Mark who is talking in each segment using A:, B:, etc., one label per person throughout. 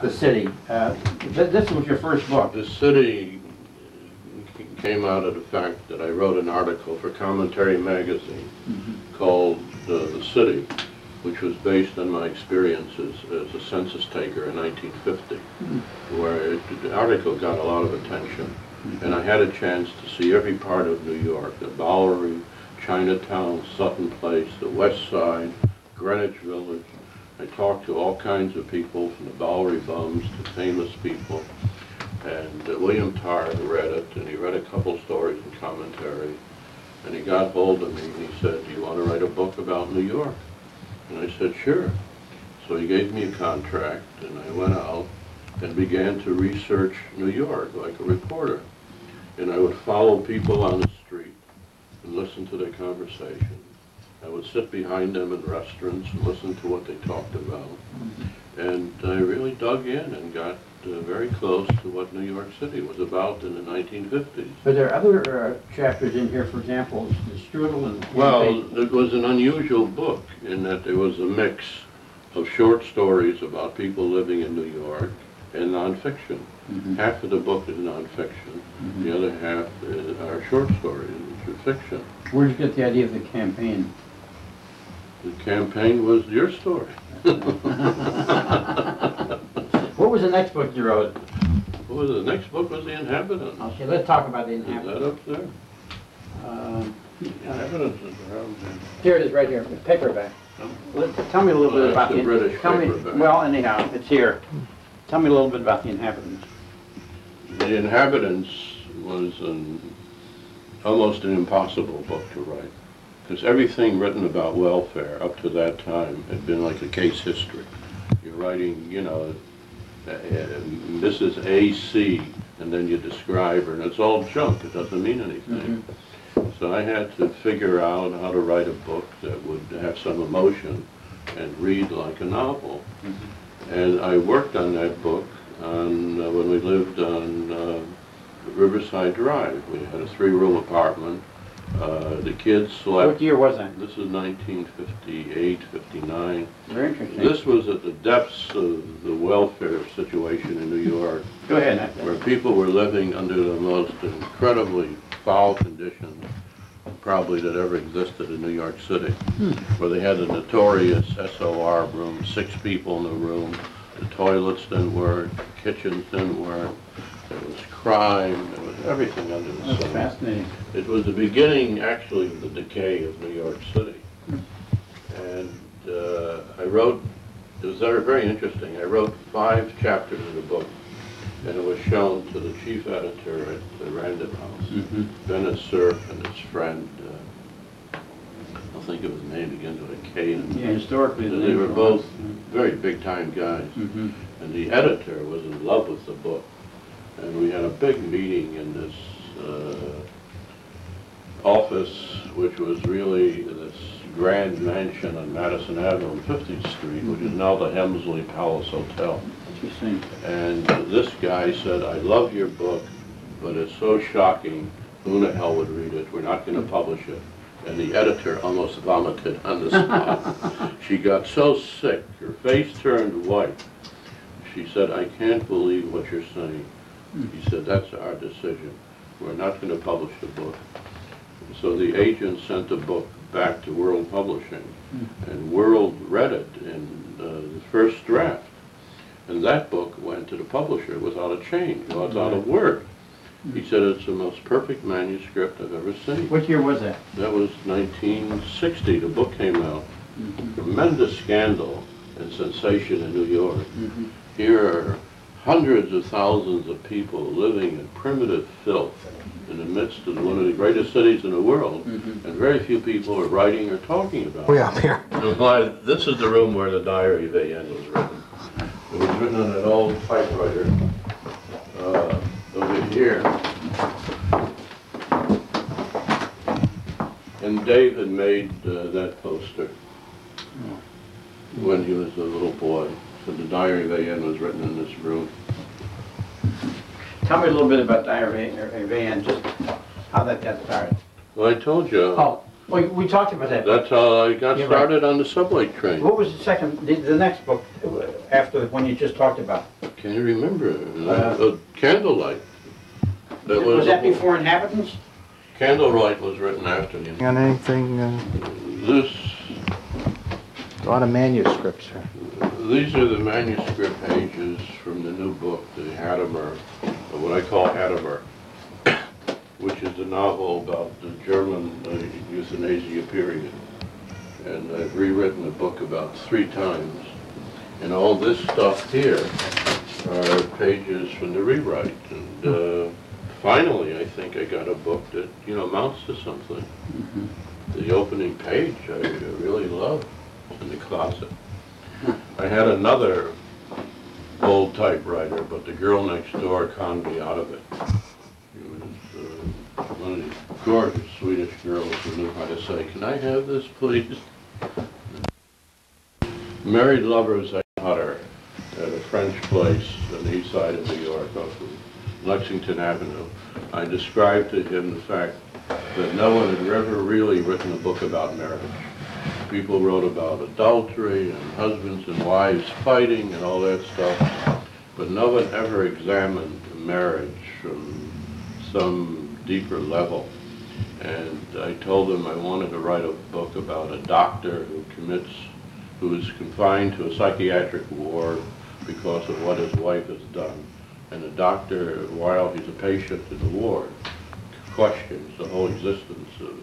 A: the city. This was your first book.
B: The city came out of the fact that I wrote an article for Commentary magazine called The City, which was based on my experiences as a census taker in 1950, where the article got a lot of attention. And I had a chance to see every part of New York, the Bowery, Chinatown, Sutton Place, the West Side, Greenwich Village. I talked to all kinds of people, from the Bowery bums to famous people. And William Tarr read it, and he read a couple stories in Commentary. And he got hold of me and he said, "Do you want to write a book about New York?" And I said, "Sure." So he gave me a contract, and I went out and began to research New York like a reporter. And I would follow people on the street and listen to their conversation. I would sit behind them in restaurants and listen to what they talked about. And I really dug in and got very close to what New York City was about in the 1950s.
A: But there are other chapters in here, for example, the strudel and...
B: Well, it was an unusual book in that there was a mix of short stories about people living in New York and nonfiction. Half of the book is nonfiction. The other half are short stories, which are fiction.
A: Where did you get the idea of the campaign?
B: The campaign was your story.
A: What was the next book you wrote?
B: Well, the next book was The Inhabitants.
A: Okay, let's talk about The Inhabitants.
B: Is that up there? The Inhabitants is around there.
A: Here it is, right here, paperback. Tell me a little bit about
B: the British paperback.
A: Well, anyhow, it's here. Tell me a little bit about The Inhabitants.
B: The Inhabitants was almost an impossible book to write, because everything written about welfare up to that time had been like a case history. You're writing, you know, Mrs. A.C., and then you describe her, and it's all junk. It doesn't mean anything. So I had to figure out how to write a book that would have some emotion and read like a novel. And I worked on that book when we lived on Riverside Drive. We had a 3-room apartment. The kids slept.
A: What year was that?
B: This is 1958, 59.
A: Very interesting.
B: This was at the depths of the welfare situation in New York.
A: Go ahead.
B: Where people were living under the most incredibly foul conditions probably that ever existed in New York City. Where they had the notorious SOR room, 6 people in the room, the toilets didn't work, the kitchens didn't work, there was crime, there was everything under the sun.
A: That's fascinating.
B: It was the beginning, actually, of the decay of New York City. And I wrote, it was very interesting, I wrote 5 chapters of the book, and it was shown to the chief editor at the Random House, Bennett Cerf, and his friend, I'll think of his name, begins with a K.
A: Yeah, historically.
B: They were both very big-time guys. And the editor was in love with the book. And we had a big meeting in this office, which was really this grand mansion on Madison Avenue and 50th Street, which is now the Hemsley Palace Hotel.
A: Interesting.
B: And this guy said, "I love your book, but it's so shocking, who the hell would read it? We're not going to publish it." And the editor almost vomited on the spot. She got so sick, her face turned white. She said, "I can't believe what you're saying." He said, "That's our decision. We're not going to publish the book." So the agent sent the book back to World Publishing, and World read it in the first draft. And that book went to the publisher without a change, without a word. He said, "It's the most perfect manuscript I've ever seen."
A: What year was that?
B: That was 1960. The book came out. Tremendous scandal and sensation in New York. Here are hundreds of thousands of people living in primitive filth in the midst of one of the greatest cities in the world, and very few people are writing or talking about it.
C: Way up here.
B: This is the room where the Diary of A.N. was written. It was written on an old typewriter over here. And David made that poster when he was a little boy. So the Diary of A.N. was written in this room.
A: Tell me a little bit about Diary of A.N., just how that got started.
B: Well, I told you,
A: We talked about that.
B: That's how I got
A: Yeah,
B: started on the subway train.
A: What was the second, the next book after the one you just talked about?
B: Can't remember. Candlelight.
A: Was that before Inhabitants?
B: Candlelight was written after the.
C: On anything,
B: This.
C: a lot of manuscripts here.
B: These are the manuscript pages from the new book, the Hadamar, or what I call Hadamar, which is a novel about the German euthanasia period. And I've rewritten the book about 3 times. And all this stuff here are pages from the rewrite. And finally, I think I got a book that, amounts to something. The opening page I really love in the closet. I had another old typewriter, but the girl next door conned me out of it. It was one of these gorgeous Swedish girls who knew how to say, "Can I have this, please?" Married lovers I met her at a French place on the east side of New York, off of Lexington Avenue. I described to him the fact that no one had ever really written a book about marriage. People wrote about adultery and husbands and wives fighting and all that stuff, but no one ever examined marriage from some deeper level. And I told them I wanted to write a book about a doctor who is confined to a psychiatric ward because of what his wife has done. And the doctor, while he's a patient in the ward, questions the whole existence of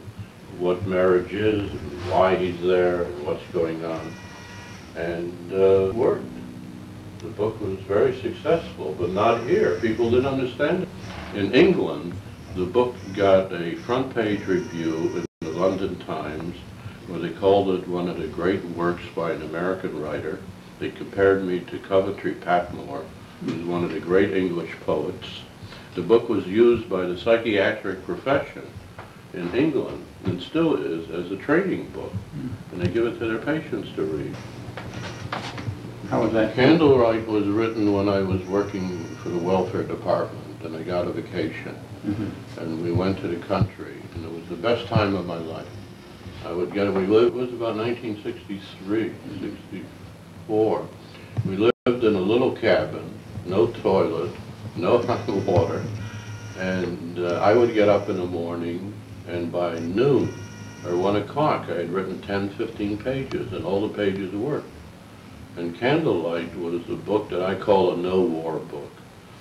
B: what marriage is, and why he's there, and what's going on. And it worked. The book was very successful, but not here. People didn't understand it. In England, the book got a front page review in the London Times, where they called it one of the great works by an American writer. They compared me to Coventry Patmore, who's one of the great English poets. The book was used by the psychiatric profession in England, and still is, as a training book. And they give it to their patients to read.
A: How was that?
B: Candlelight was written when I was working for the welfare department, and I got a vacation. And we went to the country, and it was the best time of my life. I would get it. It was about 1963, 64. We lived in a little cabin, no toilet, no hot water, and I would get up in the morning, and by noon or 1 o'clock I had written 10, 15 pages, and all the pages worked. And Candlelight was a book that I call a no-war book.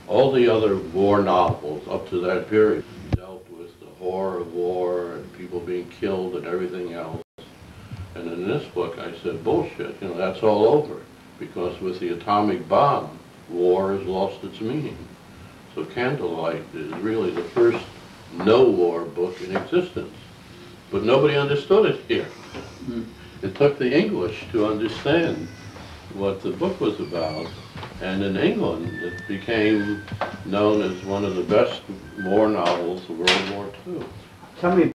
B: All the other war novels up to that period dealt with the horror of war and people being killed and everything else. And in this book I said, bullshit, that's all over, because with the atomic bomb, war has lost its meaning. So Candlelight is really the first no-war book in existence. But nobody understood it here. It took the English to understand what the book was about, and in England it became known as one of the best war novels of World War II.
A: Tell me